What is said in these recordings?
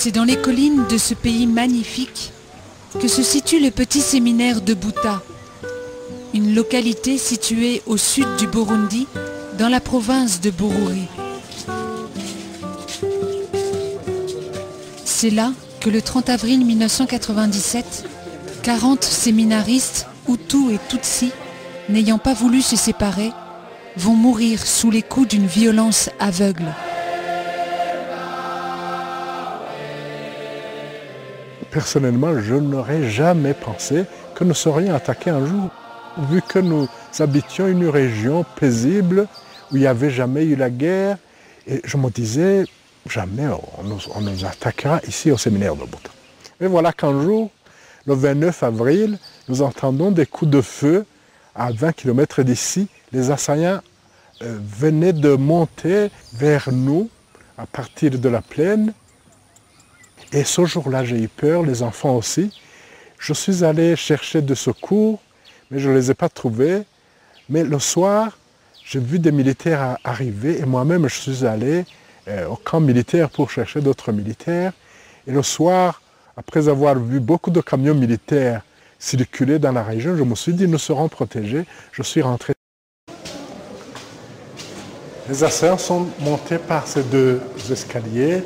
C'est dans les collines de ce pays magnifique que se situe le petit séminaire de Buta, une localité située au sud du Burundi, dans la province de Bururi. C'est là que le 30 avril 1997, 40 séminaristes, Hutus et Tutsis, n'ayant pas voulu se séparer, vont mourir sous les coups d'une violence aveugle. Personnellement, je n'aurais jamais pensé que nous serions attaqués un jour, vu que nous habitions une région paisible où il n'y avait jamais eu la guerre. Et je me disais, jamais on nous attaquera ici au séminaire de Buta. Et voilà qu'un jour, le 29 avril, nous entendons des coups de feu à 20 km d'ici. Les assaillants venaient de monter vers nous à partir de la plaine. Et ce jour-là, j'ai eu peur, les enfants aussi. Je suis allé chercher des secours, mais je ne les ai pas trouvés. Mais le soir, j'ai vu des militaires arriver et moi-même, je suis allé au camp militaire pour chercher d'autres militaires. Et le soir, après avoir vu beaucoup de camions militaires circuler dans la région, je me suis dit, nous serons protégés. Je suis rentré. Les assaillants sont montés par ces deux escaliers.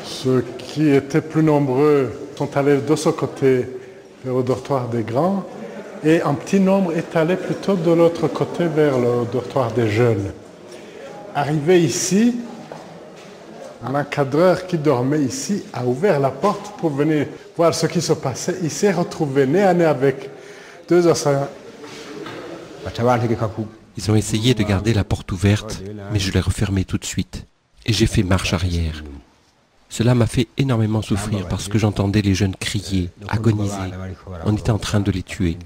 Ceux qui étaient plus nombreux sont allés de ce côté vers le dortoir des grands et un petit nombre est allé plutôt de l'autre côté vers le dortoir des jeunes. Arrivé ici, un encadreur qui dormait ici a ouvert la porte pour venir voir ce qui se passait. Il s'est retrouvé nez à nez avec deux assaillants. Ils ont essayé de garder la porte ouverte, mais je l'ai refermée tout de suite et j'ai fait marche arrière. Cela m'a fait énormément souffrir parce que j'entendais les jeunes crier, agoniser. On était en train de les tuer.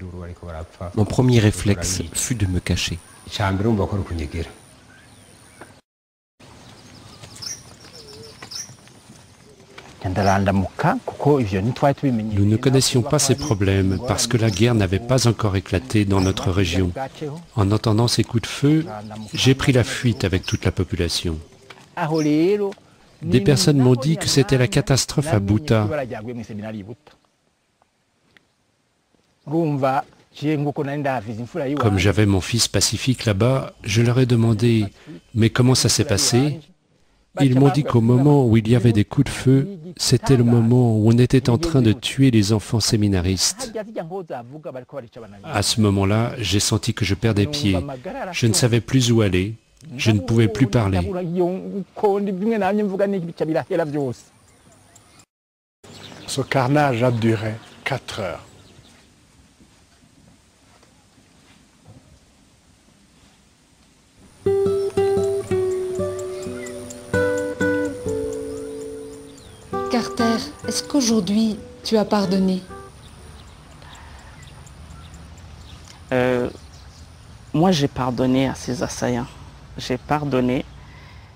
Mon premier réflexe fut de me cacher. Nous ne connaissions pas ces problèmes parce que la guerre n'avait pas encore éclaté dans notre région. En entendant ces coups de feu, j'ai pris la fuite avec toute la population. Des personnes m'ont dit que c'était la catastrophe à Buta. Comme j'avais mon fils pacifique là-bas, je leur ai demandé « Mais comment ça s'est passé ?» Ils m'ont dit qu'au moment où il y avait des coups de feu, c'était le moment où on était en train de tuer les enfants séminaristes. À ce moment-là, j'ai senti que je perdais pied. Je ne savais plus où aller. Je ne pouvais plus parler. Ce carnage a duré 4 heures. Carter, est-ce qu'aujourd'hui tu as pardonné? Moi, j'ai pardonné à ces assaillants. J'ai pardonné.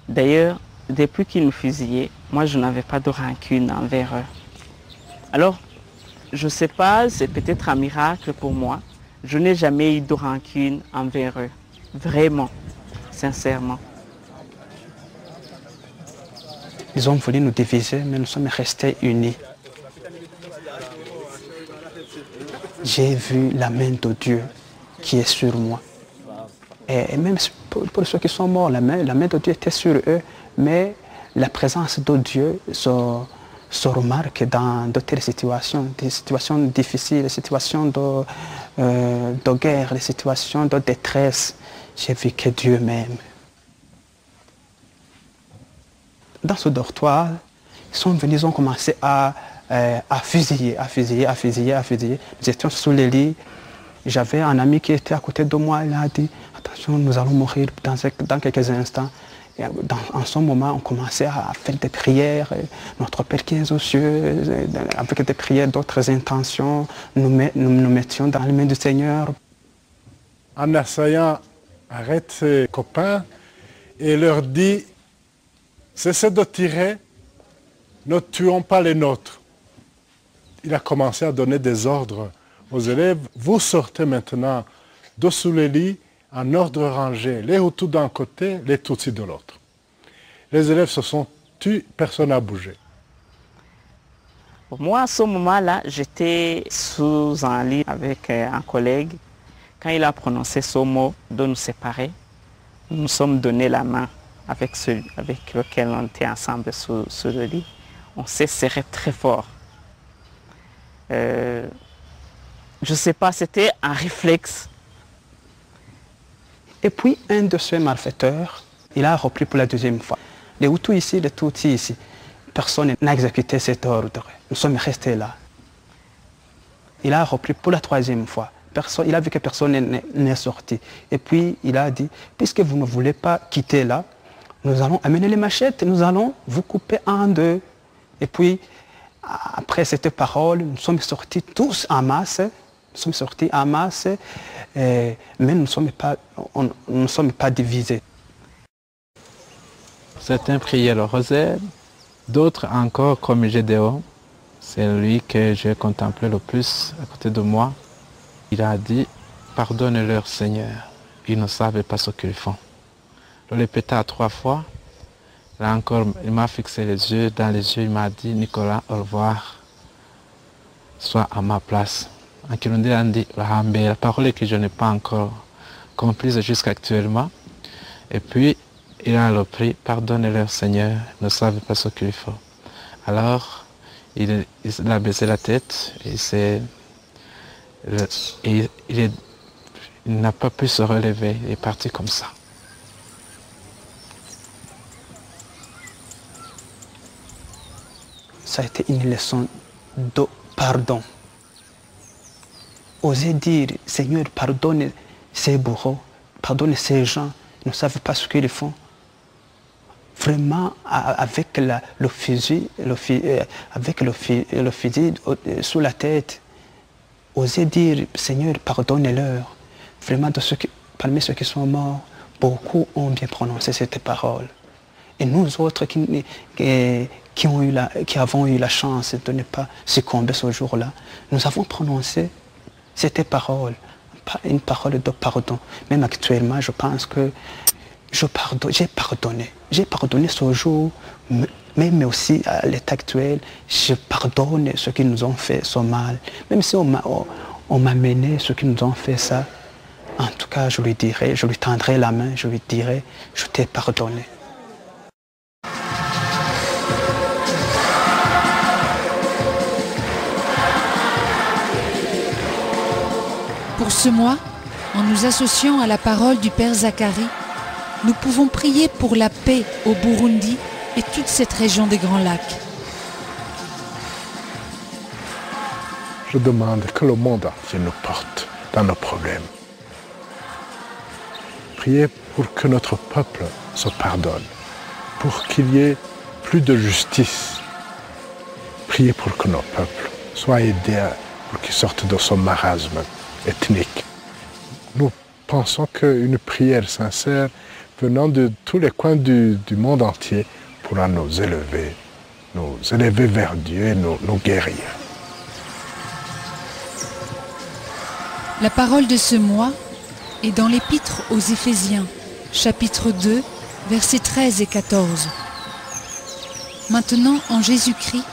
D'ailleurs, depuis qu'ils nous fusillaient, moi, je n'avais pas de rancune envers eux. Alors, je ne sais pas, c'est peut-être un miracle pour moi. Je n'ai jamais eu de rancune envers eux. Vraiment, sincèrement. Ils ont voulu nous diviser, mais nous sommes restés unis. J'ai vu la main de Dieu qui est sur moi. Et même pour ceux qui sont morts, la main de Dieu était sur eux, mais la présence de Dieu se remarque dans de telles situations, des situations difficiles, des situations de guerre, des situations de détresse. J'ai vu que Dieu m'aime. Dans ce dortoir, ils sont venus, ils ont commencé à fusiller. Nous étions sous les lits. J'avais un ami qui était à côté de moi, il a dit « Attention, nous allons mourir dans quelques instants ». Et en ce moment, on commençait à faire des prières. Notre Père qui est aux cieux, avec des prières d'autres intentions, nous mettions dans les mains du Seigneur. Un assaillant arrête ses copains et leur dit « Cessez de tirer, ne tuons pas les nôtres ». Il a commencé à donner des ordres aux élèves. Vous sortez maintenant de sous les lits en ordre rangé, les Hutus d'un côté, les Tutsis de l'autre. Les élèves se sont tus, personne n'a bougé. Moi, à ce moment-là, j'étais sous un lit avec un collègue. Quand il a prononcé ce mot de nous séparer, nous nous sommes donné la main avec celui avec lequel on était ensemble sous le lit. On s'est serré très fort. Je ne sais pas, c'était un réflexe. Et puis, un de ces malfaiteurs, il a repris pour la deuxième fois. Les Hutus ici, les Tutsis ici, personne n'a exécuté cet ordre. Nous sommes restés là. Il a repris pour la troisième fois. Il a vu que personne n'est sorti. Et puis, il a dit, puisque vous ne voulez pas quitter là, nous allons amener les machettes, nous allons vous couper en deux. Et puis, après cette parole, nous sommes sortis tous en masse. Nous sommes sortis en masse, mais nous ne sommes pas divisés. Certains priaient le rosaire, d'autres encore comme Gédéon. C'est lui que j'ai contemplé le plus à côté de moi. Il a dit, pardonne-leur Seigneur, ils ne savent pas ce qu'ils font. Je le répéta 3 fois. Là encore, il m'a fixé les yeux, dans les yeux, il m'a dit, Nicolas, au revoir, sois à ma place. En Kirundi, on dit, la parole que je n'ai pas encore comprise jusqu'actuellement. Et puis, il a repris, pardonne-leur Seigneur, ils ne savent pas ce qu'il faut. Alors, il a baissé la tête et il n'a pas pu se relever, il est parti comme ça. Ça a été une leçon de pardon. Oser dire, Seigneur, pardonne ces bourreaux, pardonne ces gens, ils ne savent pas ce qu'ils font. Vraiment, avec le fusil sous la tête, oser dire, Seigneur, pardonne-leur. Vraiment, parmi ceux qui sont morts, beaucoup ont bien prononcé cette parole. Et nous autres qui avons eu la chance de ne pas succomber ce jour-là, nous avons prononcé cette parole, une parole de pardon. Même actuellement, je pense que j'ai pardonné. J'ai pardonné ce jour, mais aussi à l'état actuel, je pardonne ceux qui nous ont fait ce mal. Même si on m'a mené, ceux qui nous ont fait ça, en tout cas, je lui tendrai la main, je lui dirai, je t'ai pardonné. Pour ce mois, en nous associant à la parole du Père Zacharie, nous pouvons prier pour la paix au Burundi et toute cette région des Grands Lacs. Je demande que le monde entier nous porte dans nos problèmes. Priez pour que notre peuple se pardonne, pour qu'il y ait plus de justice. Priez pour que nos peuples soient aidés pour qu'ils sortent de ce marasme ethnique. Nous pensons qu'une prière sincère venant de tous les coins du monde entier pourra nous élever vers Dieu et nous guérir. La parole de ce mois est dans l'Épître aux Éphésiens, chapitre 2, versets 13 et 14. Maintenant, en Jésus-Christ,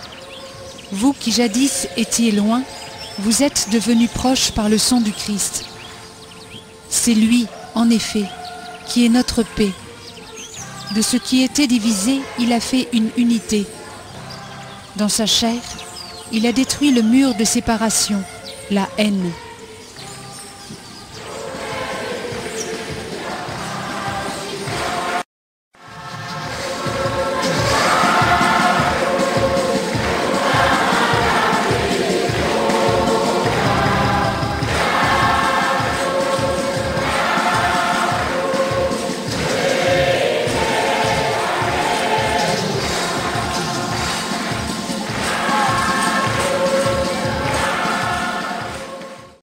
vous qui jadis étiez loin, vous êtes devenus proches par le sang du Christ. C'est lui, en effet, qui est notre paix. De ce qui était divisé, il a fait une unité. Dans sa chair, il a détruit le mur de séparation, la haine,